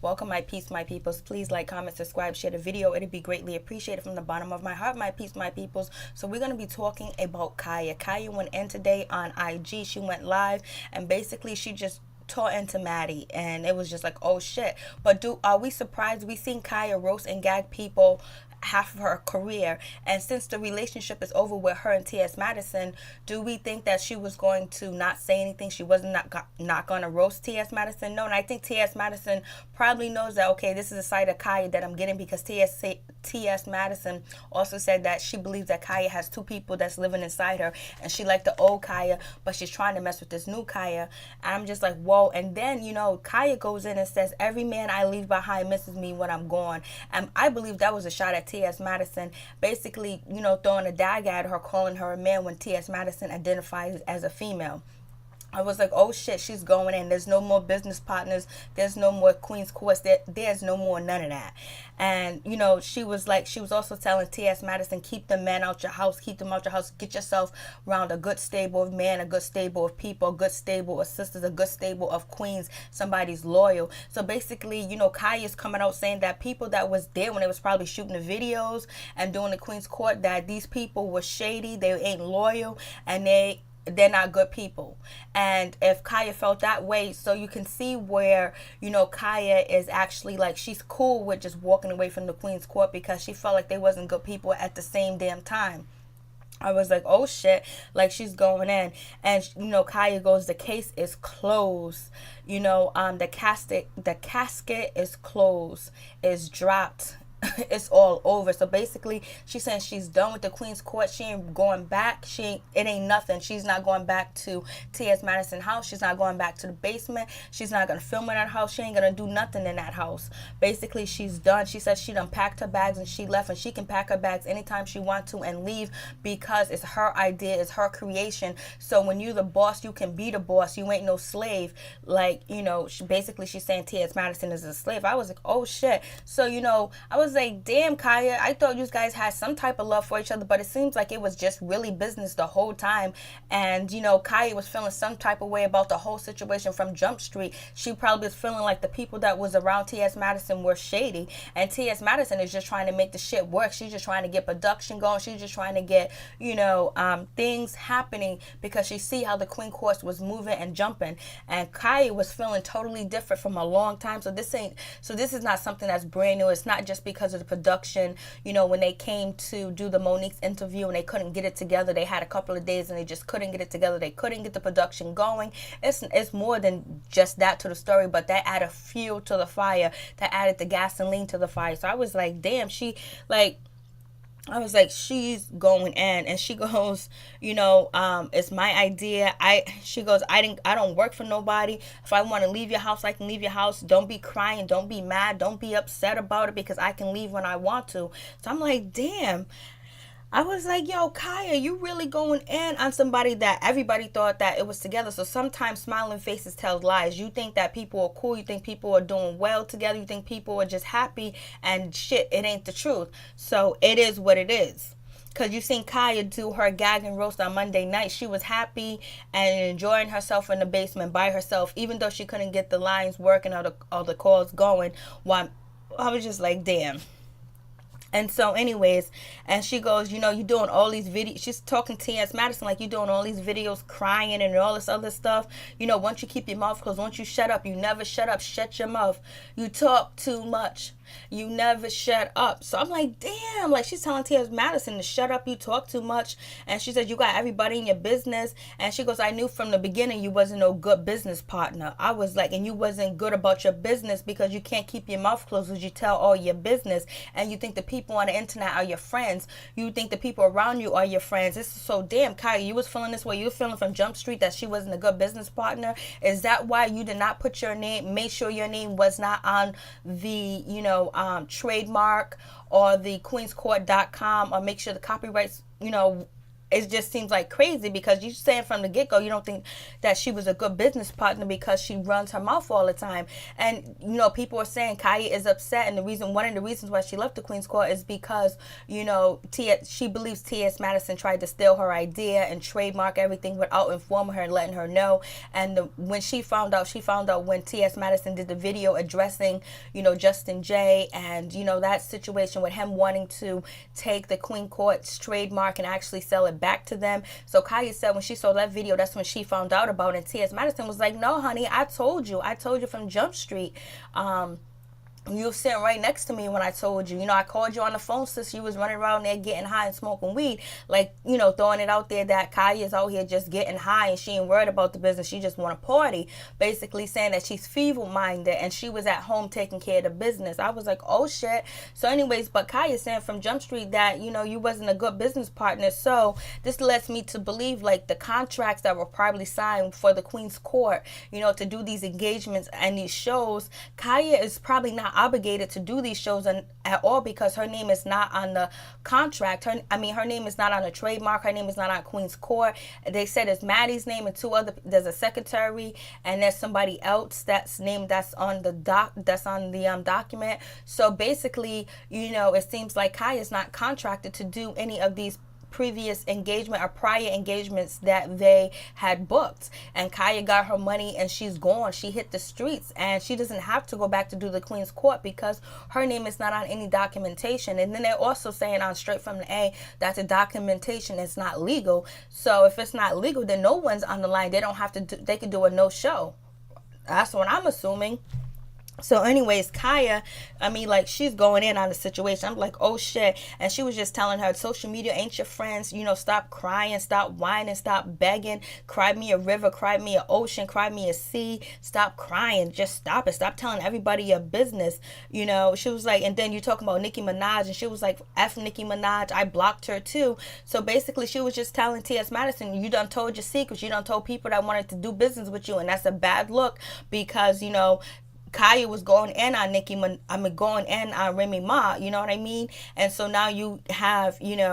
Welcome, my peeps, my peoples. Please like, comment, subscribe, share the video. It'd be greatly appreciated from the bottom of my heart, my peeps, my peoples. So we're going to be talking about Khia. Khia went in today on IG. She went live, and basically she just tore into Maddie, and it was just like, oh shit. But are we surprised? We seen Khia roast and gag people half of her career, and since the relationship is over with her and TS Madison, do we think that she was going to not say anything? She wasn't not going to roast TS Madison? No. And I think TS Madison probably knows that, okay, this is a side of Khia that I'm getting, because TS Madison also said that she believes that Khia has two people that's living inside her, and she liked the old Khia, but she's trying to mess with this new Khia. And I'm just like, whoa. And then, Khia goes in and says, every man I leave behind misses me when I'm gone. And I believe that was a shot at T.S. Madison, basically, throwing a dag at her, calling her a man when T.S. Madison identifies as a female. I was like, oh shit, she's going in. There's no more business partners. There's no more Queen's Courts. There's no more none of that. And, she was also telling T.S. Madison, keep the men out your house. Keep them out your house. Get yourself around a good stable of men, a good stable of people, a good stable of sisters, a good stable of queens, somebody's loyal. So basically, Khia's coming out saying that people that was there when they was probably shooting the videos and doing the Queen's Court, that these people were shady, they ain't loyal, and they're not good people. And if Khia felt that way, so you can see where, Khia is actually like, she's cool with just walking away from the Queen's Court because she felt like they wasn't good people at the same damn time. I was like, oh shit, like she's going in. And Khia goes, the case is closed. The casket is closed, is dropped. It's all over. So basically she's saying she's done with the Queen's Court. She ain't going back. It ain't nothing. She's not going back to T.S. Madison house. She's not going back to the basement. She's not gonna film in that house. She ain't gonna do nothing in that house. Basically she's done. She said she done packed her bags and she left, and she can pack her bags anytime she wants to and leave, because it's her idea, it's her creation. So when you're the boss, you can be the boss. You ain't no slave. Like, she's saying T.S. Madison is a slave. I was like, oh shit. So I was like, damn, Khia, I thought you guys had some type of love for each other, but it seems like it was just really business the whole time. And Khia was feeling some type of way about the whole situation from Jump Street. She probably was feeling like the people that was around T.S. Madison were shady, and T.S. Madison is just trying to make the shit work. She's just trying to get production going. She's just trying to get things happening, because she see how the Queen Course was moving and jumping, and Khia was feeling totally different from a long time. So this is not something that's brand new. It's not just because of the production. When they came to do the Monique's interview and they couldn't get it together, they had a couple of days and they just couldn't get it together. They couldn't get the production going. It's more than just that to the story, but that added fuel to the fire, that added the gasoline to the fire. So I was like, damn, I was like, she's going in. And she goes, it's my idea. She goes, I don't work for nobody. If I want to leave your house, I can leave your house. Don't be crying. Don't be mad. Don't be upset about it, because I can leave when I want to. So I'm like, damn. I was like, yo, Khia, you really going in on somebody that everybody thought that it was together. So sometimes smiling faces tell lies. You think that people are cool. You think people are doing well together. You think people are just happy, and shit, it ain't the truth. So it is what it is. Because you seen Khia do her gag and roast on Monday night. She was happy and enjoying herself in the basement by herself, even though she couldn't get the lines working or the calls going. While I was just like, damn. And so anyways, and she goes, you doing all these videos. She's talking to T.S. Madison like, you doing all these videos crying and all this other stuff. Once you keep your mouth closed, once you shut up, you never shut up. Shut your mouth. You talk too much. You never shut up. So I'm like, damn, like she's telling T.S. Madison to shut up, you talk too much. And she said, you got everybody in your business. And she goes, I knew from the beginning you wasn't no good business partner. I was like, and you wasn't good about your business, because you can't keep your mouth closed as you tell all your business. And you think the people on the internet are your friends. You think the people around you are your friends. This is so damn, Khia, you was feeling this way. You were feeling from Jump Street that she wasn't a good business partner. Is that why you did not put your name, make sure your name was not on the, trademark or the queenscourt.com, or make sure the copyrights, it just seems like crazy, because you saying from the get-go you don't think that she was a good business partner because she runs her mouth all the time. And people are saying Khia is upset, and one of the reasons why she left the Queen's Court is because she believes TS Madison tried to steal her idea and trademark everything without informing her and letting her know. And when she found out when TS Madison did the video addressing Justin J, and that situation with him wanting to take the Queen Court's trademark and actually sell it back to them. So Khia said when she saw that video, that's when she found out about it. And T.S. Madison was like, no, honey, I told you from Jump Street. You were sitting right next to me when I told you. I called you on the phone since you was running around there getting high and smoking weed. Like, throwing it out there that Khia is out here just getting high and she ain't worried about the business. She just want to party. Basically saying that she's feeble-minded and she was at home taking care of the business. I was like, oh, shit. So anyways, but Khia saying from Jump Street that, you wasn't a good business partner. So this lets me to believe, like, the contracts that were probably signed for the Queen's Court, to do these engagements and these shows, Khia is probably not obligated to do these shows at all, because her name is not on the contract. Her name is not on a trademark. Her name is not on Queen's Court. They said it's Maddie's name and there's a secretary and there's somebody else that's on the document. So basically, it seems like Khia is not contracted to do any of these previous engagement or prior engagements that they had booked. And Khia got her money and she's gone. She hit the streets and she doesn't have to go back to do the Queen's Court because her name is not on any documentation. And then they're also saying on Straight from the A that the documentation is not legal. So if it's not legal, then no one's on the line. They don't have to they can do a no show. That's what I'm assuming. So anyways, Khia, she's going in on the situation. I'm like, oh shit. And she was just telling her, social media ain't your friends. Stop crying, stop whining, stop begging. Cry me a river, cry me an ocean, cry me a sea. Stop crying. Just stop it. Stop telling everybody your business. She was like, and then you talking about Nicki Minaj, and she was like, F Nicki Minaj, I blocked her too. So basically she was just telling T.S. Madison, you done told your secrets. You done told people that wanted to do business with you. And that's a bad look because, Khia was going in on going in on Remy Ma, you know what I mean? And so now you have, Nicki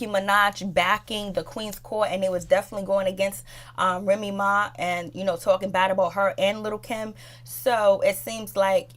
Minaj backing the Queen's Court, and it was definitely going against Remy Ma and, talking bad about her and Little Kim. So it seems like,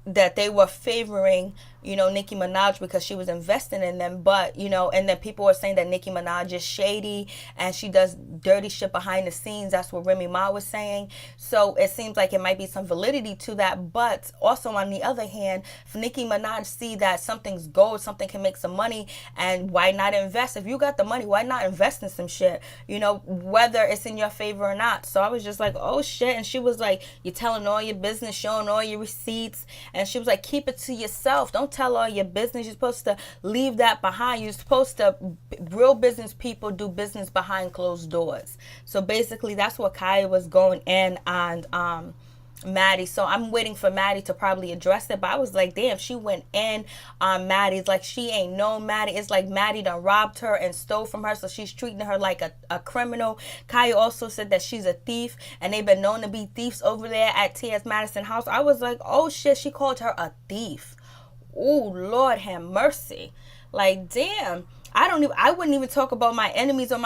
that they were favoring, Nicki Minaj because she was investing in them. But, and then people were saying that Nicki Minaj is shady and she does dirty shit behind the scenes. That's what Remy Ma was saying. So it seems like it might be some validity to that. But also on the other hand, if Nicki Minaj see that something's gold, something can make some money, and why not invest? If you got the money, why not invest in some shit? Whether it's in your favor or not. So I was just like, oh shit. And she was like, you're telling all your business, showing all your receipts. And she was like, keep it to yourself. Don't tell all your business. You're supposed to leave that behind. You're supposed to, real business people do business behind closed doors. So basically that's what Khia was going in on Maddie. So I'm waiting for Maddie to probably address it. But I was like, damn, she went in on Maddie. It's like she ain't known Maddie. It's like Maddie done robbed her and stole from her. So she's treating her like a criminal. Khia also said that she's a thief. And they've been known to be thieves over there at T.S. Madison house. I was like, oh shit, she called her a thief. Oh, Lord have mercy. Like, damn. I wouldn't even talk about my enemies or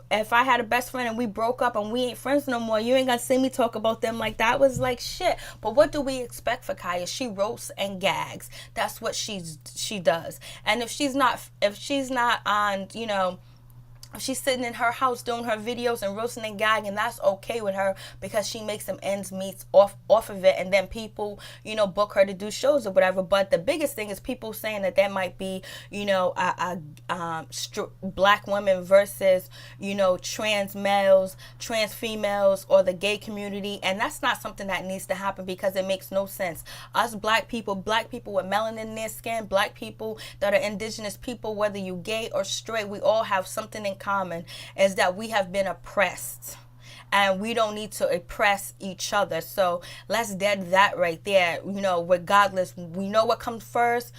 if I had a best friend and we broke up and we ain't friends no more, you ain't gonna see me talk about them like that. I was like, shit. But what do we expect for Khia? She roasts and gags. That's what she does. And if she's not on, she's sitting in her house doing her videos and roasting and gagging, that's okay with her because she makes some ends meet off of it, and then people, book her to do shows or whatever. But the biggest thing is people saying that might be, black women versus, trans males, trans females, or the gay community, and that's not something that needs to happen because it makes no sense. Us black people with melanin in their skin, black people that are indigenous people, whether you gay or straight, we all have something in common, is that we have been oppressed and we don't need to oppress each other. So let's dead that right there. Regardless, we know what comes first.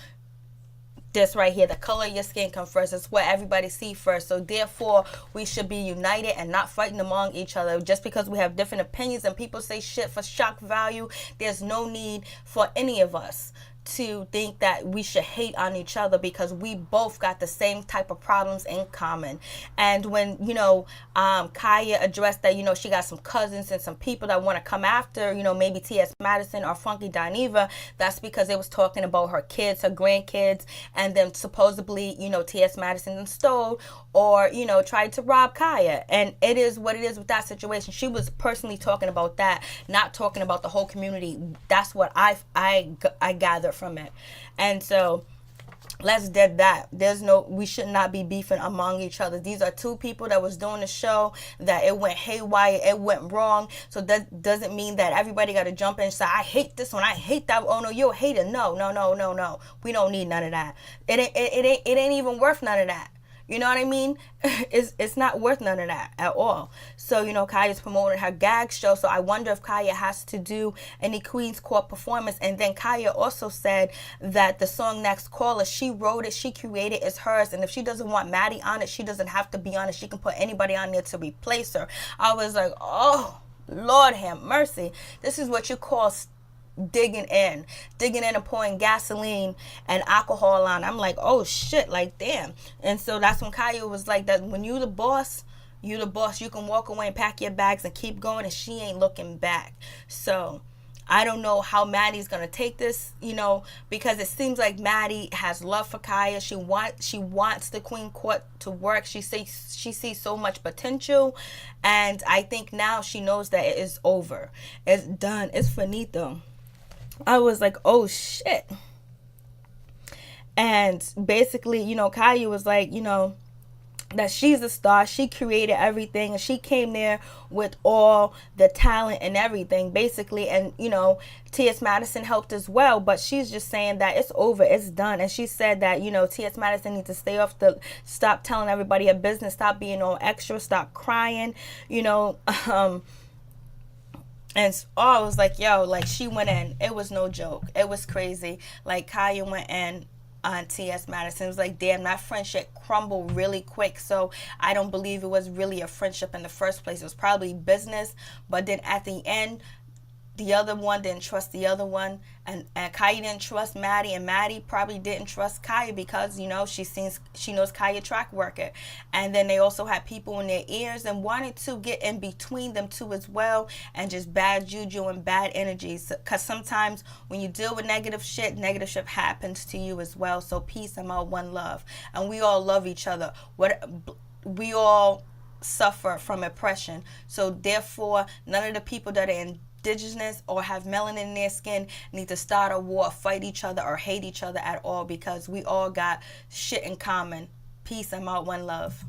This right here, the color of your skin comes first. It's what everybody see first. So therefore, we should be united and not fighting among each other. Just because we have different opinions and people say shit for shock value, there's no need for any of us to think that we should hate on each other, because we both got the same type of problems in common. And when, Khia addressed that, she got some cousins and some people that want to come after, maybe TS Madison or Funky Dineva, that's because it was talking about her kids, her grandkids, and then supposedly, TS Madison stole or, tried to rob Khia. And it is what it is with that situation. She was personally talking about that, not talking about the whole community. That's what I gathered from it. And so let's dead that. We should not be beefing among each other. These are two people that was doing the show, that it went haywire, it went wrong. So that doesn't mean that everybody got to jump in and say, I hate this one, I hate that. Oh no, you're a hater. No. We don't need none of that. It ain't even worth none of that. You know what I mean? It's not worth none of that at all. So, Khia's promoting her gag show. So I wonder if Khia has to do any Queen's Court performance. And then Khia also said that the song Next Caller, she wrote it, she created, it's hers. And if she doesn't want Maddie on it, she doesn't have to be on it. She can put anybody on there to replace her. I was like, oh, Lord have mercy. This is what you call digging in and pouring gasoline and alcohol on. I'm like, oh shit, like damn. And so that's when Khia was like, that when you the boss, you can walk away and pack your bags and keep going, and she ain't looking back. So I don't know how Maddie's gonna take this, because it seems like Maddie has love for Khia. She wants the Queen Court to work. She sees so much potential, and I think now she knows that it is over. It's done. It's finito. I was like, oh shit. And basically, Khia was like, that she's a star. She created everything, and she came there with all the talent and everything, basically. And, T.S. Madison helped as well, but she's just saying that it's over, it's done. And she said that, T.S. Madison needs to stop telling everybody her business, stop being all extra, stop crying, And I was like, yo, like she went in. It was no joke. It was crazy. Like Khia went in on T.S. Madison. It was like, damn, that friendship crumbled really quick. So I don't believe it was really a friendship in the first place. It was probably business. But then at the end, the other one didn't trust the other one, and Khia didn't trust Maddie, and Maddie probably didn't trust Khia because she knows Khia track record. And then they also had people in their ears and wanted to get in between them two as well, and just bad juju and bad energies, because sometimes when you deal with negative shit happens to you as well. So peace, I'm out, one love, and we all love each other. We all suffer from oppression, so therefore none of the people that are indigenous or have melanin in their skin need to start a war, fight each other, or hate each other at all, because we all got shit in common. Peace, I'm out, one love.